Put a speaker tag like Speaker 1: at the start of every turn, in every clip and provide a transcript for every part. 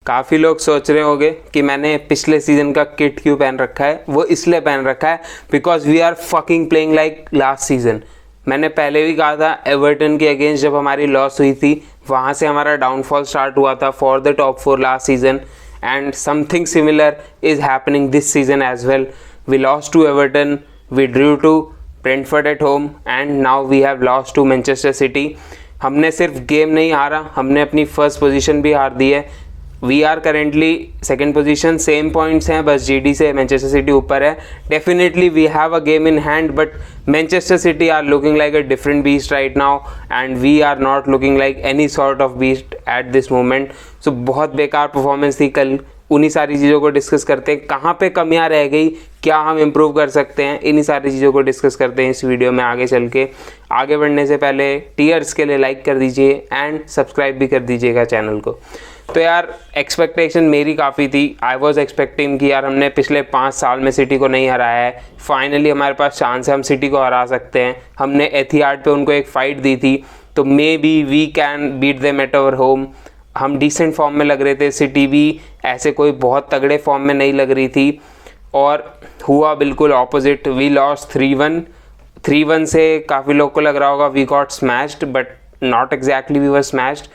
Speaker 1: काफ़ी लोग सोच रहे होंगे कि मैंने पिछले सीज़न का किट क्यों पहन रखा है। वो इसलिए पहन रखा है because we are fucking playing like last season. मैंने पहले भी कहा था एवर्टन के अगेंस्ट जब हमारी लॉस हुई थी वहाँ से हमारा डाउनफॉल स्टार्ट हुआ था for the top 4 last season, and something similar is happening this season as well. We lost to Everton, we drew to Brentford at home, and now we have lost to Manchester City. हमने सिर्फ game नहीं हारा, हमने अपनी first position भी हार दी है। We are currently second position, same points हैं, बस जीडी से मैनचेस्टर सिटी ऊपर है। Definitely we have a game in hand, but Manchester City are looking like a different beast right now and we are not looking like any sort of beast at this moment. So बहुत बेकार performance थी कल। उन्हीं सारी चीज़ों को discuss करते हैं, कहाँ पे कमियां रह गई, क्या हम इम्प्रूव कर सकते हैं, इन्हीं सारी चीज़ों को डिस्कस करते हैं इस वीडियो में आगे चल के। आगे बढ़ने से पहले टीयर्स के लिए लाइक कर दीजिए एंड सब्सक्राइब भी कर दीजिएगा चैनल को। तो यार एक्सपेक्टेशन मेरी काफ़ी थी। आई वॉज एक्सपेक्टिंग कि यार हमने पिछले 5 साल में सिटी को नहीं हराया है, फाइनली हमारे पास चांस है हम सिटी को हरा सकते हैं। हमने एथिहाड पे उनको एक फ़ाइट दी थी, तो may be we can beat them at our home. हम डिसेंट फॉर्म में लग रहे थे, सिटी भी ऐसे कोई बहुत तगड़े फॉर्म में नहीं लग रही थी, और हुआ बिल्कुल ऑपोजिट। वी लॉस्ट 3-1 से काफ़ी लोग को लग रहा होगा we got smashed, but not exactly we were smashed.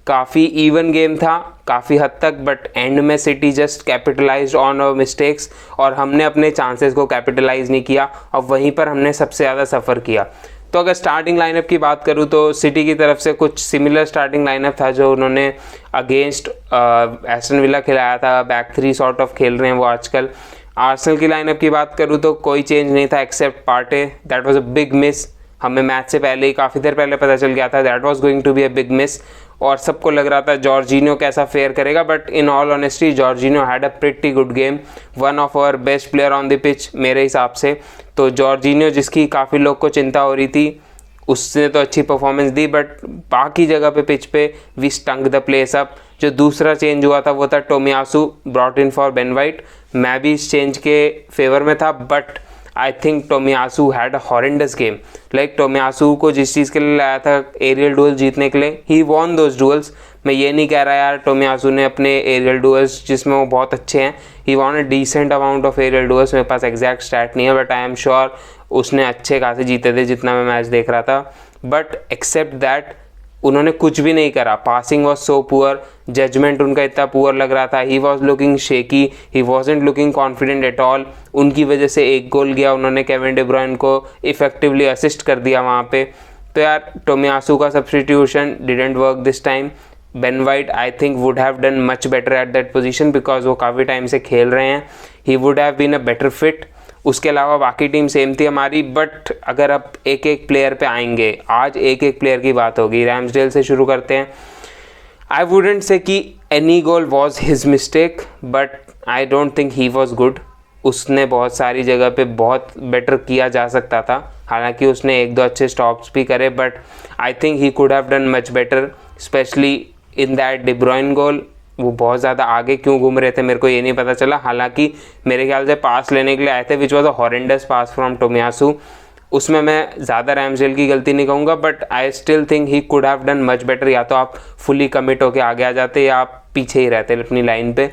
Speaker 1: काफ़ी इवन गेम था काफ़ी हद तक, बट एंड में City just capitalised on our mistakes और हमने अपने चांसेस को कैपिटलाइज नहीं किया, और वहीं पर हमने सबसे ज़्यादा सफ़र किया। तो अगर स्टार्टिंग लाइनअप की बात करूँ तो सिटी की तरफ से कुछ सिमिलर स्टार्टिंग लाइनअप था जो उन्होंने अगेंस्ट एस्टन विला खिलाया था। बैक 3 सॉर्ट ऑफ खेल रहे हैं वो आजकल। आर्सेनल की लाइनअप की बात करूँ तो कोई चेंज नहीं था except Partey. That was a big miss. हमें मैच से पहले ही काफ़ी देर पहले पता चल गया था that was going to be a big miss, और सबको लग रहा था जॉर्जिनो कैसा फेयर करेगा, but in all honesty Jorginho had a pretty good game, one of our best player on the pitch मेरे हिसाब से। तो जॉर्जिनो जिसकी काफ़ी लोग को चिंता हो रही थी उसने तो अच्छी परफॉर्मेंस दी, बट बाकी जगह पे पिच पे we stung the place up. जो दूसरा चेंज हुआ था वो था Tomiyasu brought in for Ben White. मैं भी इस चेंज के फेवर में था, but I think Tomiyasu had a horrendous game. Like Tomiyasu को जिस चीज़ के लिए लाया था एरियल डुअल जीतने के लिए, ही वॉन दोज डुअल्स। मैं ये नहीं कह रहा यार टोमियासू ने अपने एरियल डुअल्स जिसमें वो बहुत अच्छे हैं, he won a decent amount of aerial duels. मेरे पास एग्जैक्ट स्टैट नहीं है, बट आई एम श्योर उसने अच्छे खासे जीते थे जितना मैं मैच देख रहा था। बट एक्सेप्ट दैट उन्होंने कुछ भी नहीं करा। Passing was so poor, judgement उनका इतना पुअर लग रहा था, he was looking shaky, he wasn't looking confident at all. उनकी वजह से एक गोल गया, उन्होंने केविन डी ब्रुयन को इफेक्टिवली असिस्ट कर दिया वहाँ पे। तो यार टोमियासू का substitution didn't work this time. Ben White I think would have done much better at that position because वो काफ़ी टाइम से खेल रहे हैं, he would have been a better fit. उसके अलावा बाकी टीम सेम थी हमारी, बट अगर अब एक एक प्लेयर पे आएंगे, आज एक एक प्लेयर की बात होगी। रैम्सडेल से शुरू करते हैं। आई वुडेंट से कि any goal was his mistake, but I don't think he was good. उसने बहुत सारी जगह पे बहुत बेटर किया जा सकता था, हालांकि उसने 1-2 अच्छे स्टॉप्स भी करे, but I think he could have done much better, especially in that De Bruyne goal. वो बहुत ज़्यादा आगे क्यों घूम रहे थे मेरे को ये नहीं पता चला। हालांकि मेरे ख्याल से पास लेने के लिए आए थे, which was a horrendous pass from Tomiyasu. उसमें मैं ज़्यादा रैम्सडेल की गलती नहीं कहूँगा, but I still think he could have done much better. या तो आप फुली कमिट होके आगे आ जाते या आप पीछे ही रहते अपनी लाइन पे।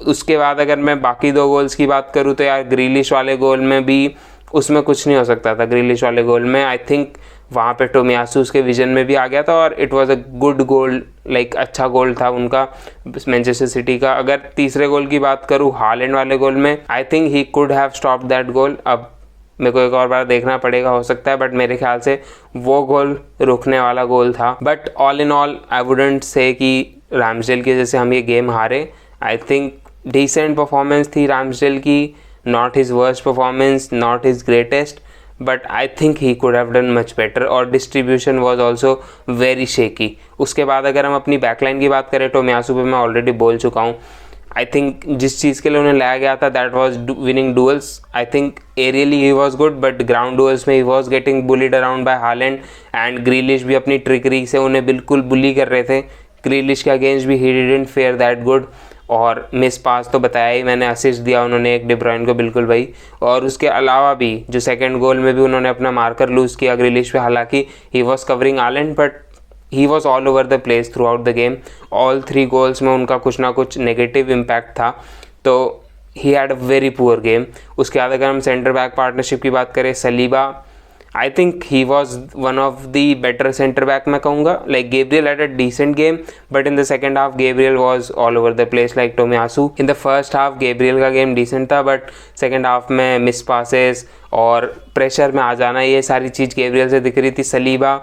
Speaker 1: उसके बाद अगर मैं बाकी 2 गोल्स की बात करूँ तो यार ग्रीलिश वाले गोल में भी उसमें कुछ नहीं हो सकता था। ग्रीलिश वाले गोल में आई थिंक वहाँ पे टोमियासू उसके विजन में भी आ गया था, और it was a good goal, like अच्छा गोल था उनका मैनचेस्टर सिटी का। अगर तीसरे गोल की बात करूँ हालैंड वाले गोल में, आई think he could have stop that goal. अब मेरे को एक और बार देखना पड़ेगा, हो सकता है, बट मेरे ख्याल से वो गोल रुकने वाला गोल था। But all in all I wouldn't से कि रैम्सडेल की वजह से हम ये गेम हारे। आई थिंक डिसेंट परफॉर्मेंस थी रैम्सडेल की, not his worst performance, not his greatest, but I think he could have done much better. और distribution was also very shaky. उसके बाद अगर हम अपनी बैकलाइन की बात करें, टोमियासू पे मैं ऑलरेडी बोल चुका हूँ। आई थिंक जिस चीज़ के लिए उन्हें लाया गया था that was winning duels. I think early he was good, but ground duels में he was getting bullied around by Haaland, and Grealish भी अपनी ट्रिकरी से उन्हें बिल्कुल बुली कर रहे थे। ग्रीलिश के अगेंस्ट भी he didn't fair that good. और मिस पास तो बताया ही मैंने, असिस्ट दिया उन्होंने एक डी ब्रुयन को बिल्कुल भाई। और उसके अलावा भी जो सेकंड गोल में भी उन्होंने अपना मार्कर लूज़ किया ग्रिलिश पे, हालांकि he was covering Holland, but he was all over the place through out the game. All 3 goals में उनका कुछ ना कुछ नेगेटिव इम्पैक्ट था, तो ही had a very poor game. उसके बाद अगर हम सेंटर बैक पार्टनरशिप की बात करें, Saliba, I think he was one of the better centre back मैं कहूँगा। Like Gabriel had a decent game, but in the second half Gabriel was all over the place like Tomiyasu. In the first half Gabriel का game decent था, but second half में miss passes और pressure में आ जाना, ये सारी चीज़ Gabriel से दिख रही थी। सलीबा,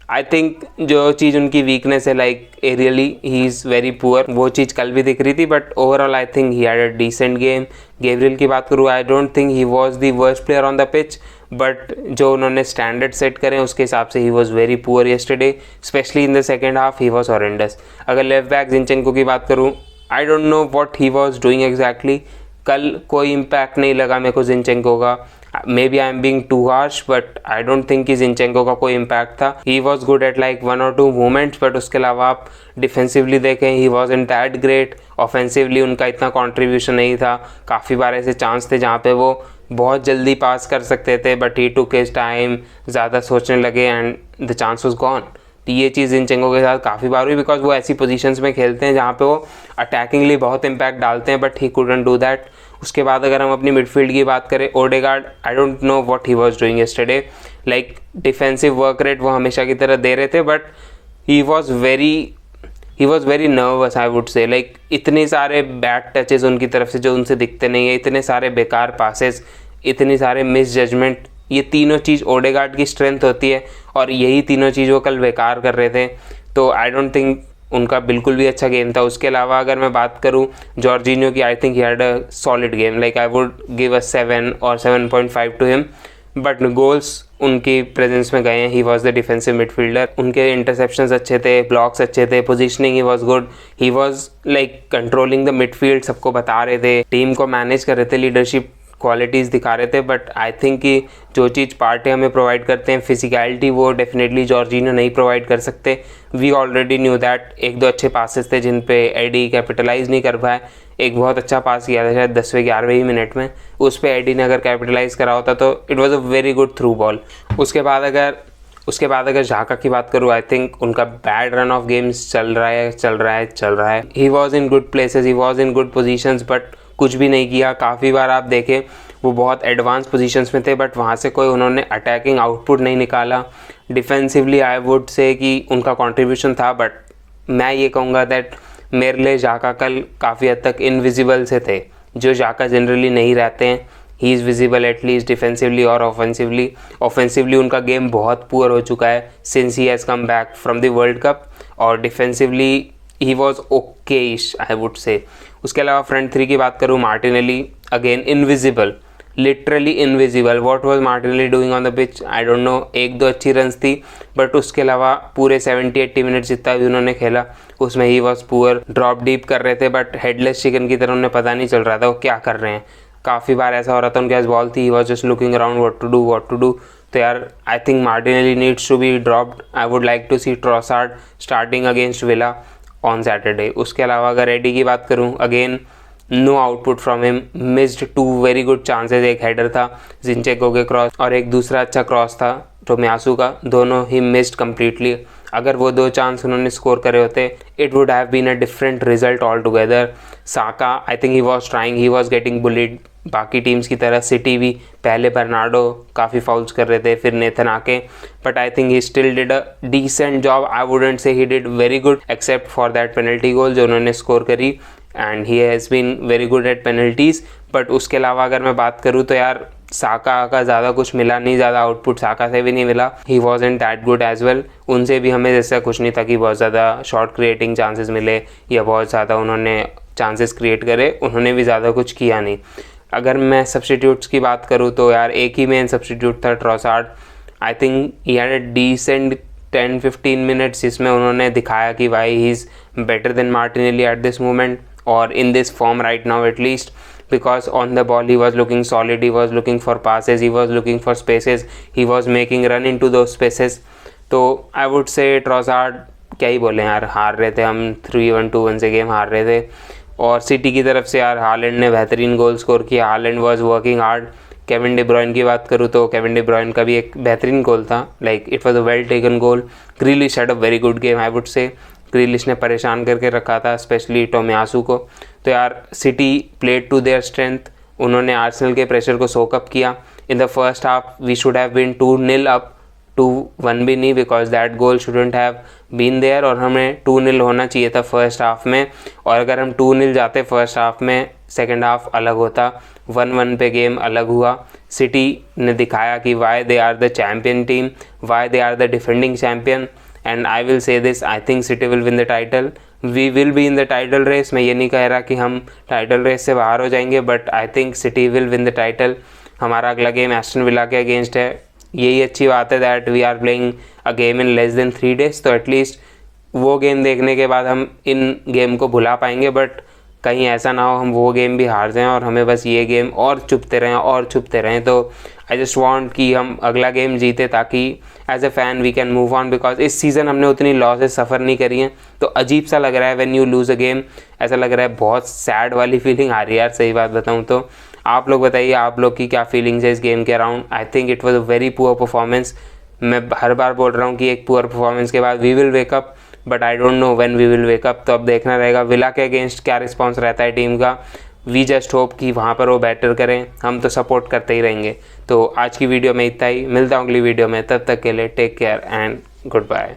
Speaker 1: आई थिंक जो चीज़ उनकी वीकनेस है, like aerially he is very poor, वो चीज़ कल भी दिख रही थी, but overall I think he had a decent game. Gabriel की बात करूँ, I don't think he was the worst player on the pitch, but जो उन्होंने स्टैंडर्ड सेट करें उसके हिसाब से he was very poor yesterday, specially in the second half he was horrendous. अगर लेफ्ट बैक जिनचेंको की बात करूँ, I don't know what he was doing exactly. कल कोई इम्पैक्ट नहीं लगा मेरे को जिनचेंको का। Maybe I am being too harsh, but I don't think कि जिनचेंको का कोई इम्पैक्ट था। He was good at like 1 or 2 moments, but उसके अलावा आप डिफेंसिवली देखें he was in that great. Offensively उनका इतना कॉन्ट्रीब्यूशन नहीं था। काफ़ी बार ऐसे चांस थे जहाँ पे वो बहुत जल्दी पास कर सकते थे, but he took his time, ज़्यादा सोचने लगे and the chance was gone. तो ये चीज़ जिनचेंको के साथ काफ़ी बार हुई, बिकॉज वो ऐसी पोजीशंस में खेलते हैं जहाँ पे वो अटैकिंगली बहुत इम्पैक्ट डालते हैं, but he couldn't do that. उसके बाद अगर हम अपनी मिडफील्ड की बात करें, Odegaard, I don't know what he was doing yesterday. Like defensive work rate वो हमेशा की तरह दे रहे थे, but he was very nervous, I would से। लाइक इतने सारे बैड टचेस उनकी तरफ से जो उनसे दिखते नहीं है, इतने सारे बेकार पासेस, इतने सारे मिस जजमेंट, ये तीनों चीज़ ओडेगार्ड की स्ट्रेंथ होती है, और यही तीनों चीज़ वो कल बेकार कर रहे थे। तो आई डोंट थिंक उनका बिल्कुल भी अच्छा गेम था। उसके अलावा अगर मैं बात करूं जॉर्जिनियो की, I think he had a solid game. Like I would give a 7 or 7.5 to him, but goals उनकी प्रेजेंस में गए हैं। He was the defensive midfielder. उनके इंटरसेप्शंस अच्छे थे, ब्लॉक्स अच्छे थे, positioning he was good. He was like controlling the midfield, सबको बता रहे थे, टीम को मैनेज कर रहे थे, लीडरशिप क्वालिटीज़ दिखा रहे थे। बट आई थिंक कि जो चीज़ पार्टी हमें प्रोवाइड करते हैं, फिजिकलिटी, वो डेफिनेटली जॉर्जिनो नहीं प्रोवाइड कर सकते। We already knew that. 1-2 अच्छे पासेस थे जिन पे एडी कैपिटलाइज नहीं कर पाए। एक बहुत अच्छा पास किया था शायद 10वें 11वें मिनट में, उस पर एडी ने अगर कैपिटलाइज करा होता तो it was a very good through ball. उसके बाद अगर झाका की बात करूँ, आई थिंक उनका बैड रन ऑफ गेम्स चल रहा है। ही was in good places, he was in good positions, but कुछ भी नहीं किया। काफ़ी बार आप देखें वो बहुत एडवांस पोजीशंस में थे, बट वहाँ से कोई उन्होंने अटैकिंग आउटपुट नहीं निकाला। डिफेंसिवली आई वुड से कि उनका कंट्रीब्यूशन था, बट मैं ये कहूँगा दैट मेरे लिए झाका कल काफ़ी हद तक इनविजिबल से थे, जो झाका जनरली नहीं रहते हैं। He is visible at least defensively और ऑफेंसिवली उनका गेम बहुत पुअर हो चुका है since he has come back from the World Cup, और defensively he was okayish, I would say. उसके अलावा फ्रंट 3 की बात करूँ, Martinelli again invisible, literally invisible. What was Martinelli doing on the pitch, I don't know. 1-2 अच्छी runs थी, but उसके अलावा पूरे 70-80 मिनट्स जितना भी उन्होंने खेला उसमें he was poor. Drop deep कर रहे थे, बट हेडलेस चिकन की तरह उन्हें पता नहीं चल रहा था वो क्या कर रहे हैं। काफ़ी बार ऐसा हो रहा था उनके पास बॉल थी, he was just looking around what to do. तो यार I think Martinelli needs to be dropped. I would like to see Trossard starting against Villa on Saturday. उसके अलावा अगर एडी की बात करूं, again no output from him, missed 2 very good chances. एक header था जिनचेंको के क्रॉस, और एक दूसरा अच्छा क्रॉस था टोमियासू का, दोनों ही मिस्ड कम्प्लीटली। अगर वो 2 चांस उन्होंने स्कोर करे होते, it would have been a different result altogether. Saka, I think he was trying, he was getting bullied बाकी टीम्स की तरह। सिटी भी पहले बर्नार्डो काफ़ी फाउल्स कर रहे थे, फिर Nathan Ake, but I think he still did a decent job. I wouldn't say he did very good except for that penalty goal जो उन्होंने स्कोर करी, and he has been very good at penalties. But उसके अलावा अगर मैं बात करूँ तो यार साका का ज़्यादा कुछ मिला नहीं, ज़्यादा आउटपुट साका से भी नहीं मिला। He was in that good as well. उनसे भी हमें जैसा कुछ नहीं था कि बहुत ज़्यादा शॉट क्रिएटिंग चांसेस मिले या बहुत ज़्यादा उन्होंने चांसेस क्रिएट करे, उन्होंने भी ज़्यादा कुछ किया नहीं। अगर मैं सब्सटीट्यूट्स की बात करूँ तो यार एक ही मेन सब्सटीट्यूट था, Trossard. I think he had a decent 10-15 minutes जिसमें उन्होंने दिखाया कि why he is better than Martinelli at this moment, और in this form right now at least, because on the ball he was looking solid, he was looking for passes, he was looking for spaces, he was making run into those spaces. तो I would say Trossard, क्या ही बोले यार, हार रहे थे हम 3-1 2-1 से game हार रहे थे। और सिटी की तरफ से यार हालैंड ने बेहतरीन गोल स्कोर किया। Haaland was working hard, Kevin De Bruyne की बात करूँ तो केविन डी ब्रुयन का भी एक बेहतरीन गोल था, like it was a well taken goal. Grealish had a very good game I would से। ग्रीलिश ने परेशान करके रखा था स्पेशली टोमियासू को। तो यार City played to their strength, उन्होंने आर्सेनल के प्रेशर को सोकअप किया। In the first half we should have been 2-0 up, 2-1 भी नहीं, because that goal shouldn't have been there, और हमें 2-0 होना चाहिए था फर्स्ट हाफ में। और अगर हम 2-0 जाते फर्स्ट हाफ में, सेकेंड हाफ अलग होता, 1-1 पे गेम अलग हुआ। सिटी ने दिखाया कि why they are the champion team, why they are the defending champion, and I will say this, I think City will win the title. We will be in the title race. मैं ये नहीं कह रहा कि हम title race से बाहर हो जाएंगे, but I think City will win the title. हमारा अगला गेम एस्टन विला के अगेंस्ट है। यही अच्छी बात है that we are playing a game in less than 3 days, तो एटलीस्ट वो गेम देखने के बाद हम इन गेम को भुला पाएंगे। बट कहीं ऐसा ना हो हम वो गेम भी हार जाएं और हमें बस ये गेम और चुपते रहें। तो आई जस्ट वांट कि हम अगला गेम जीते, ताकि as a fan we can move on, because इस सीज़न हमने उतनी लॉसेस सफ़र नहीं करी हैं। तो अजीब सा लग रहा है when you lose a game, ऐसा लग रहा है बहुत सैड वाली फीलिंग आ रही है यार, सही बात बताऊँ तो। आप लोग बताइए आप लोग की क्या फीलिंग्स है इस गेम के around. I think it was a very poor performance. मैं हर बार बोल रहा हूँ कि एक पुअर परफॉर्मेंस के बाद we will wake up, but I don't know when we will wake up. तो अब देखना रहेगा विला के अगेंस्ट क्या रिस्पॉन्स रहता है टीम का। वी जस्ट होप कि वहाँ पर वो बेटर करें, हम तो सपोर्ट करते ही रहेंगे। तो आज की वीडियो में इतना ही, मिलता हूँ अगली वीडियो में, तब तक के लिए take care and good bye.